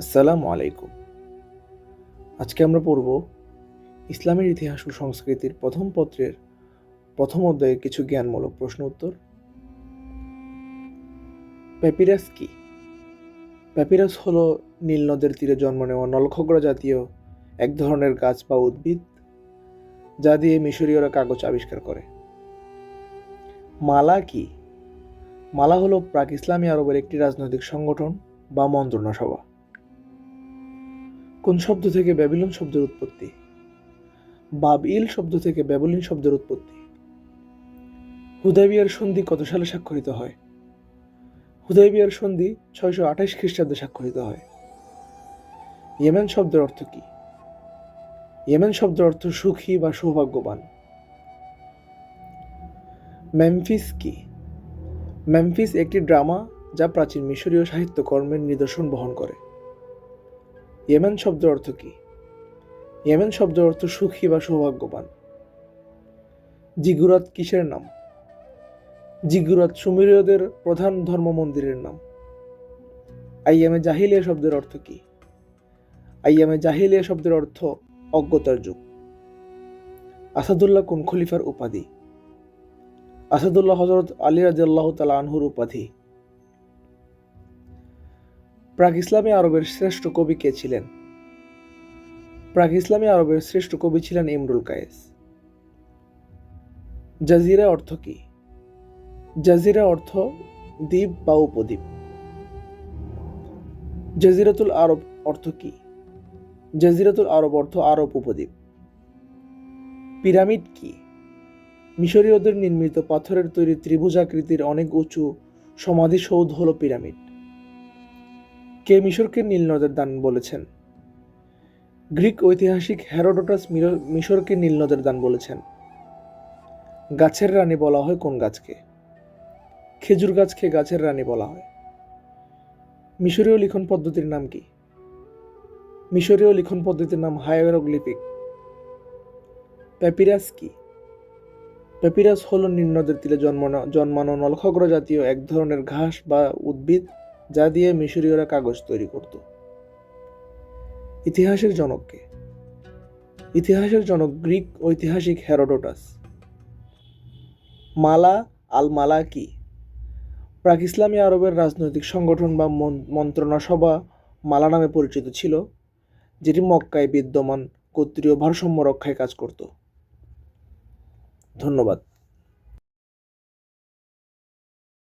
আসসালামু আলাইকুম। আজকে আমরা পড়ব ইসলামের ইতিহাস ও সংস্কৃতির প্রথম পত্রের প্রথম অধ্যায়ে কিছু জ্ঞানমূলক প্রশ্ন উত্তর। প্যাপিরাস কি? প্যাপিরাস হলো নীল নদের তীরে জন্ম নেওয়া নলখগড়া জাতীয় এক ধরনের গাছ বা উদ্ভিদ, যা দিয়ে মিশরীয়রা কাগজ আবিষ্কার করে। মালা কি? মালা হলো প্রাক ইসলামী আরবের একটি রাজনৈতিক সংগঠন বা মন্ত্রণা সভা। কোন শব্দ থেকে ব্যাবিলন শব্দের উৎপত্তি? বাবইল শব্দ থেকে ব্যাবিলন শব্দের উৎপত্তি। হুদায়বিয়ার সন্ধি কত সালে স্বাক্ষরিত হয়? হুদায়বিয়ার সন্ধি 628 খ্রিস্টাব্দে স্বাক্ষরিত হয়। ইয়েমেন শব্দের অর্থ কি? ইয়েমেন শব্দের অর্থ সুখী বা সৌভাগ্যবান। মেমফিস কি? মেমফিস একটি ড্রামা যা প্রাচীন মিশরীয় সাহিত্যকর্মের নিদর্শন বহন করে। ইয়েমেন শব্দের অর্থ কি? ইয়েমেন শব্দের অর্থ সুখী বা সৌভাগ্যবান। জিগুরাত কিসের নাম? জিগুরাত সুমেরীয়দের প্রধান ধর্ম মন্দিরের নাম। আইয়ামে জাহিলিয়া শব্দের অর্থ কি? আইয়ামে জাহিলিয়া শব্দের অর্থ অজ্ঞতার যুগ। আসাদুল্লাহ কোন খলিফার উপাধি? আসাদুল্লাহ হযরত আলী রাদিয়াল্লাহু তাআলা আনহুর উপাধি। প্রাক ইসলামী আরবের শ্রেষ্ঠ কবি কে ছিলেন? প্রাক ইসলামী আরবের শ্রেষ্ঠ কবি ছিলেন ইমরুল কায়েস। জাজিরা অর্থ কি? জাজিরা অর্থ দ্বীপ বা উপদ্বীপ। জাজিরাতুল আরব অর্থ কি? জাজিরাতুল আরব অর্থ আরব উপদ্বীপ। পিরামিড কি? মিশরীয়দের নির্মিত পাথরের তৈরি ত্রিভুজাকৃতির অনেক উঁচু সমাধিসৌধ হল পিরামিড। কে মিশরকে নীল নদের দান বলেছেন? গ্রিক ঐতিহাসিক হেরোডোটাস মিশরকে নীল নদের দান বলেছেন। গাছের রানী বলা হয় কোন গাছকে? খেজুর গাছকে গাছের রানী বলা হয়। মিশরীয় লিখন পদ্ধতির নাম কি? মিশরীয় লিখন পদ্ধতির নাম হায়ারোগ্লিফিক। প্যাপিরাস কি? প্যাপিরাস হল নীল নদের তীরে জন্মানো নলখগড়া জাতীয় এক ধরনের ঘাস বা উদ্ভিদ, যা দিয়ে মিশরীয়রা কাগজ তৈরি করত। ইতিহাসের জনক কে? ইতিহাসের জনক গ্রিক ঐতিহাসিক হেরোডোটাস। মালা আল মালা কি? প্রাক ইসলামী আরবের রাজনৈতিক সংগঠন বা মন্ত্রণা সভা মালা নামে পরিচিত ছিল, যেটি মক্কায় বিদ্যমান গোত্রীয় ভারসাম্য রক্ষায় কাজ করত। ধন্যবাদ।